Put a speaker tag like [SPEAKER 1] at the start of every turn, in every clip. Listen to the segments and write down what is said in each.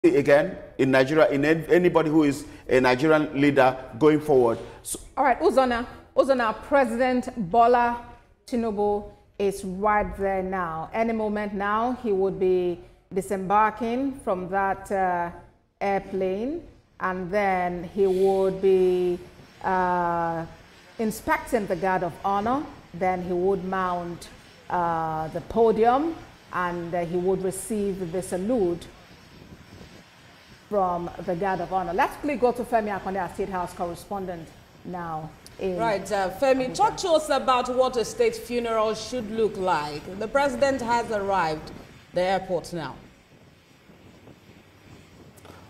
[SPEAKER 1] again in Nigeria, in anybody who is a Nigerian leader going forward. So,
[SPEAKER 2] all right, Uzona, President Bola Tinubu is right there now. Any moment now, he would be disembarking from that airplane, and then he would be inspecting the guard of honor. Then he would mount the podium, and he would receive the salute from the guard of honor. Let's quickly go to Femi Akonde, our State House correspondent now.
[SPEAKER 3] Right, Femi, talk to us about what a state funeral should look like. The president has arrived at the airport now.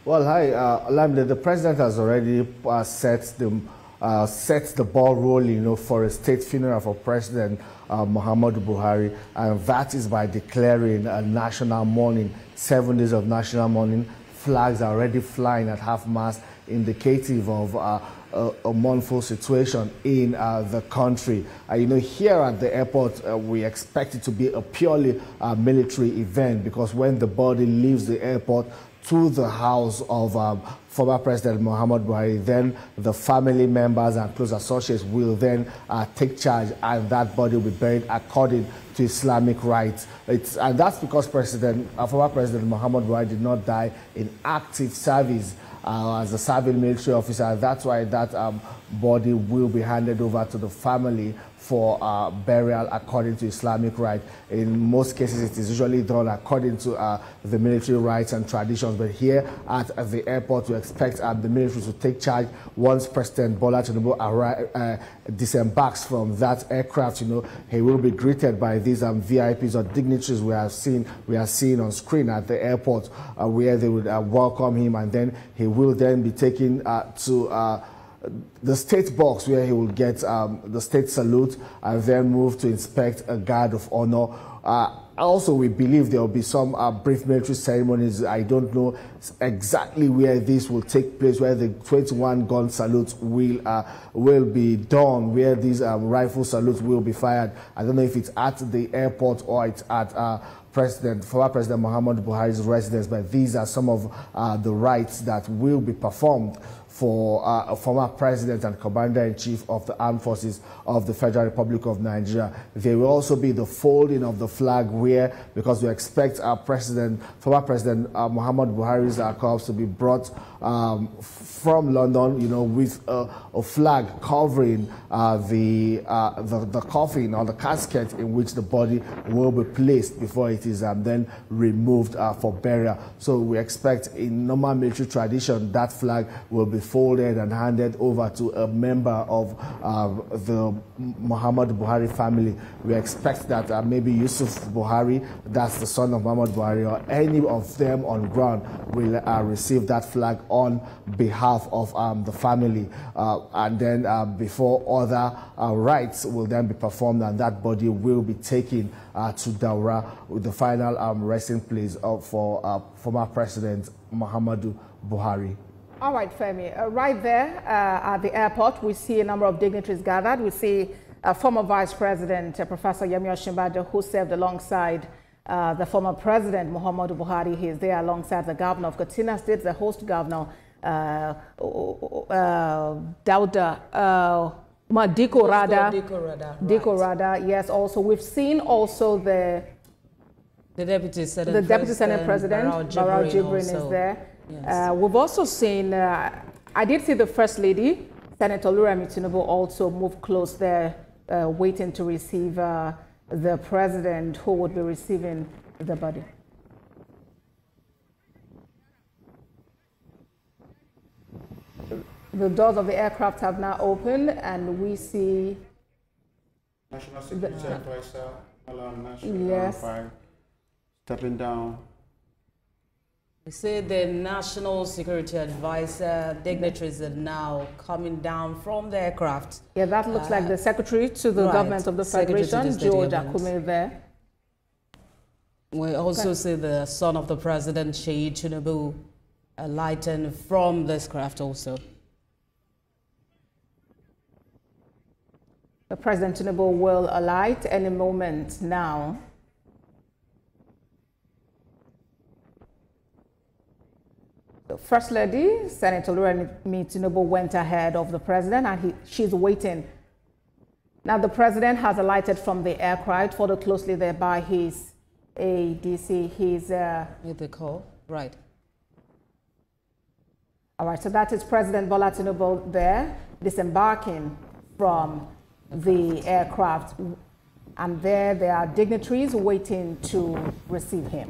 [SPEAKER 4] Well, hi, Lamde, the president has already set the ball rolling, for a state funeral for President Muhammadu Buhari, and that is by declaring a national mourning, 7 days of national mourning. Flags are already flying at half-mast, indicative of a mournful situation in the country. Here at the airport, we expect it to be a purely military event, because when the body leaves the airport to the house of former President Muhammadu Buhari, then the family members and close associates will then take charge, and that body will be buried according to Islamic rites. And that's because former President Muhammadu Buhari did not die in active service as a serving military officer. That's why that body will be handed over to the family for burial according to Islamic rite. In most cases, it is usually done according to the military rites and traditions. But here at the airport, we expect the military to take charge once President Bola Tinubu disembarks from that aircraft. He will be greeted by these VIPs or dignitaries we are seeing on screen at the airport, where they would welcome him, and then he will then be taken to the state box, where he will get the state salute and then move to inspect a guard of honor. Also, we believe there will be some brief military ceremonies. I don't know exactly where this will take place, where the 21-gun salute will be done, where these rifle salutes will be fired. I don't know if it's at the airport or it's at former President Muhammadu Buhari's residence, but these are some of the rites that will be performed for a former president and commander-in-chief of the armed forces of the Federal Republic of Nigeria. There will also be the folding of the flag, where, because we expect former President Muhammadu Buhari's corpse to be brought from London, with a flag covering the coffin or the casket in which the body will be placed before it is then removed for burial. So we expect, in normal military tradition, that flag will be folded and handed over to a member of the Muhammadu Buhari family. We expect that maybe Yusuf Buhari, that's the son of Muhammadu Buhari, or any of them on ground will receive that flag on behalf of the family. And then before other rites will then be performed, and that body will be taken to Daura, with the final resting place for former President Muhammadu Buhari.
[SPEAKER 2] All right, Femi. Right there at the airport, we see a number of dignitaries gathered. We see former Vice President Professor Yemi Osinbajo, who served alongside the former President Muhammadu Buhari. He is there alongside the governor of Katsina State, the host governor, Diko Rada. Yes, also we've seen also the Deputy Senate President, Barao Jibrin is there. Yes. We've also seen, I did see the First Lady, Senator Oluremi Tinubu, also move close there, waiting to receive the President, who would be receiving the body. The doors of the aircraft have now opened, and we see
[SPEAKER 1] National Security Advisor,
[SPEAKER 2] yes,
[SPEAKER 1] stepping down.
[SPEAKER 3] We say the National Security Advisor dignitaries are now coming down from the aircraft.
[SPEAKER 2] Yeah, that looks like the Secretary to the Government of the Federation, George Akume there.
[SPEAKER 3] We also see the son of the President, Sheyi Tinubu, alighting from this craft also.
[SPEAKER 2] The President Tinubu will alight any moment now. The First Lady, Senator Tinubu, went ahead of the president, and she's waiting. Now, the president has alighted from the aircraft, followed closely there by his ADC,
[SPEAKER 3] with the call, right.
[SPEAKER 2] All right, so that is President Bola Tinubu there, disembarking from the aircraft. And there are dignitaries waiting to receive him.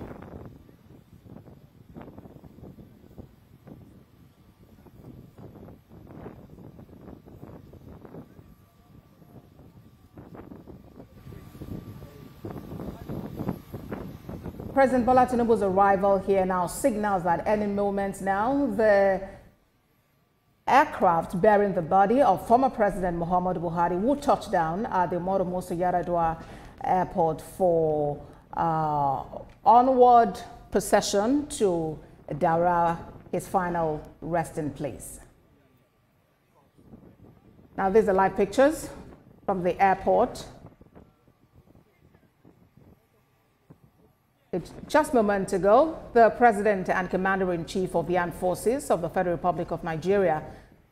[SPEAKER 2] President Bola Tinubu's arrival here now signals that any moment now, the aircraft bearing the body of former President Muhammadu Buhari will touch down at the Umar Yar'Adua airport for onward procession to Daura, his final resting place. Now, these are live pictures from the airport. Just a moment ago, the President and Commander-in-Chief of the Armed Forces of the Federal Republic of Nigeria,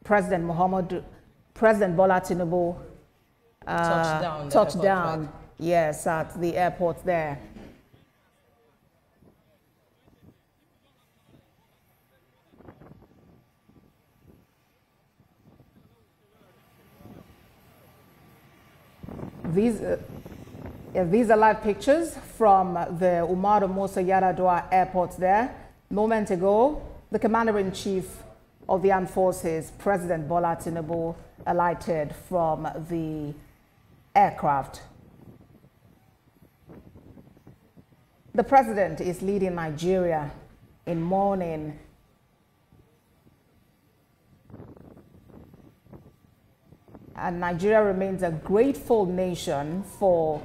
[SPEAKER 2] President Bola Tinubu, touched down, right? Yes, at the airport there. These are live pictures from the Umar Yar'Adua airport there. A moment ago, the Commander-in-Chief of the Armed Forces, President Bola Tinubu, alighted from the aircraft. The President is leading Nigeria in mourning. And Nigeria remains a grateful nation for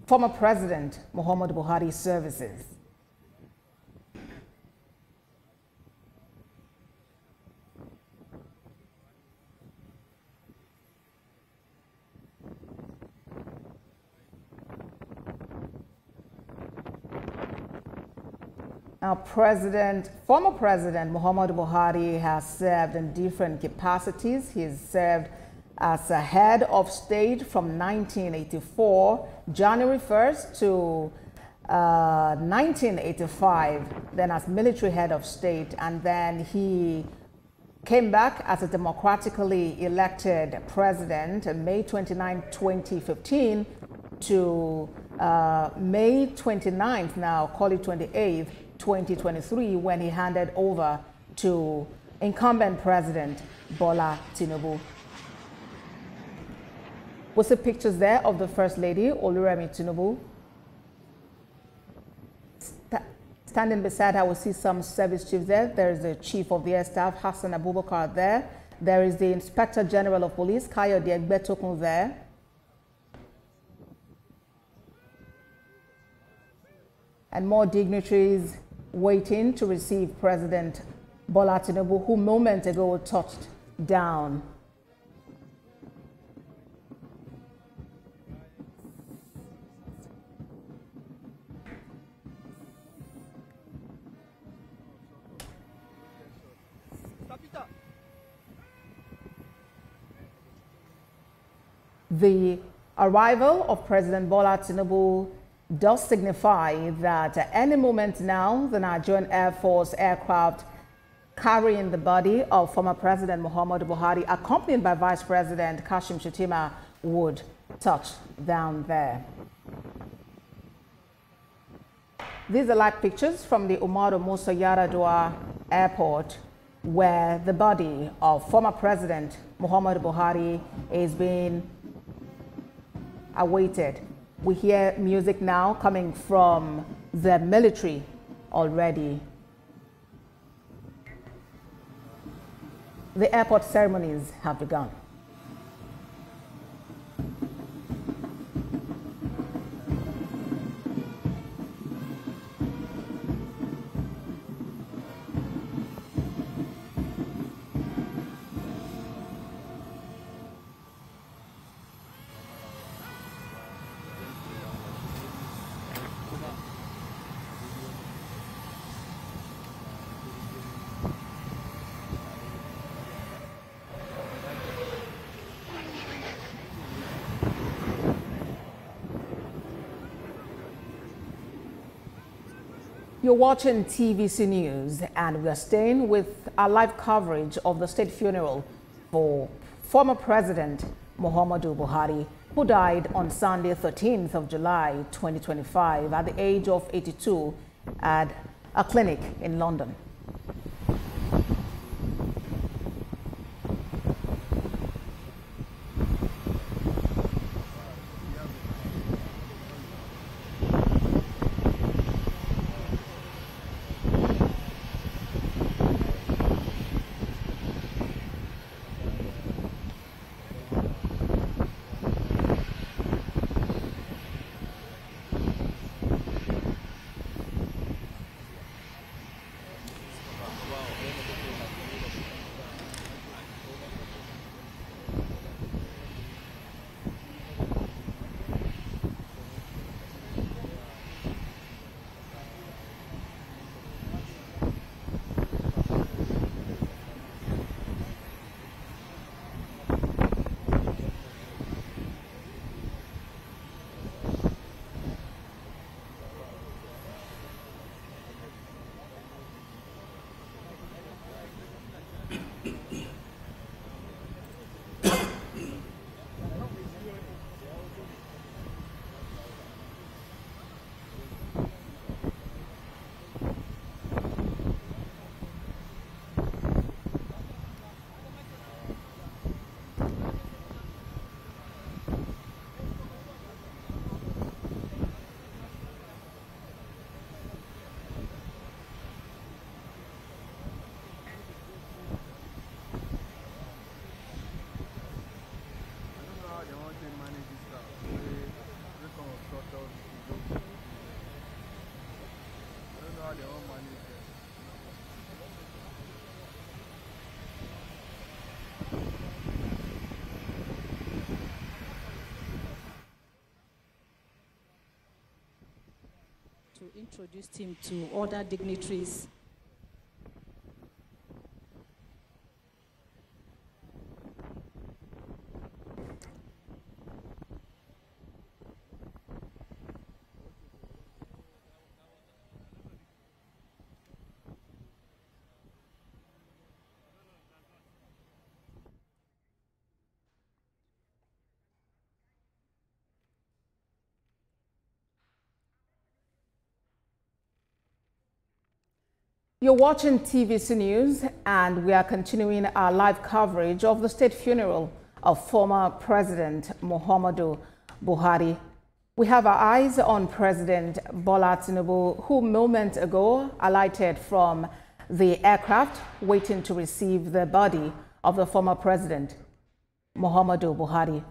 [SPEAKER 2] former President Muhammadu Buhari's services. Now, former President Muhammadu Buhari has served in different capacities. He has served as a head of state from 1984, January 1st to 1985, then as military head of state, and then he came back as a democratically elected president on May 29, 2015 to May 29th, now call it 28th, 2023, when he handed over to incumbent President Bola Tinubu. We see pictures there of the First Lady, Oluremi Tinubu. Standing beside her, we see some service chiefs there. There is the Chief of the Air Staff, Hassan Abubakar, there. There is the Inspector General of Police, Kayode Egbetokun, there. And more dignitaries waiting to receive President Bola Tinubu, who a moment ago touched down. The arrival of President Bola Tinubu does signify that at any moment now, the Nigerian Air Force aircraft carrying the body of former President Muhammadu Buhari, accompanied by Vice President Kashim Shettima, would touch down there. These are live pictures from the Umar Yar'Adua airport, where the body of former President Muhammadu Buhari is being awaited. We hear music now coming from the military already. The airport ceremonies have begun. You're watching TVC News, and we are staying with our live coverage of the state funeral for former President Muhammadu Buhari, who died on Sunday, 13th of July, 2025, at the age of 82 at a clinic in London.
[SPEAKER 5] To introduce him to other dignitaries.
[SPEAKER 2] You're watching TVC News, and we are continuing our live coverage of the state funeral of former President Muhammadu Buhari. We have our eyes on President Bola Tinubu, who moments ago alighted from the aircraft waiting to receive the body of the former President Muhammadu Buhari.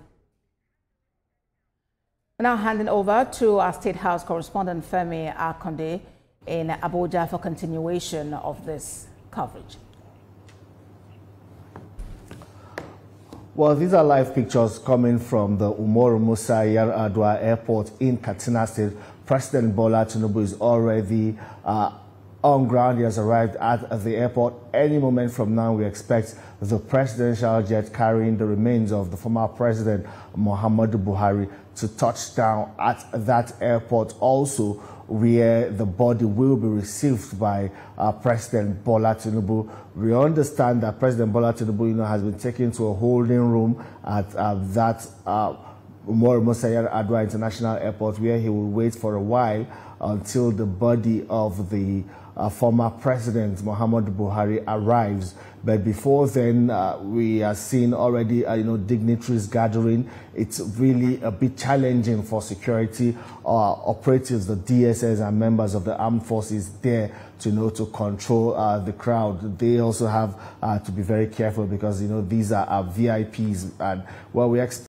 [SPEAKER 2] Now handing over to our State House correspondent Femi Akonde in Abuja for continuation of this coverage.
[SPEAKER 4] Well, these are live pictures coming from the Umar Yar'Adua Airport in Katsina State. President Bola Tinubu is already on ground. He has arrived at the airport. Any moment from now, we expect the presidential jet carrying the remains of the former President Muhammadu Buhari to touch down at that airport, also where the body will be received by President Bola Tinubu. We understand that President Bola Tinubu, has been taken to a holding room at that Umar Yar'Adua International Airport, where he will wait for a while until the body of the former President Muhammadu Buhari arrives. But before then, we are seeing already, dignitaries gathering. It's really a bit challenging for security operatives, the DSS and members of the armed forces there to control the crowd. They also have to be very careful because, these are VIPs. And well, we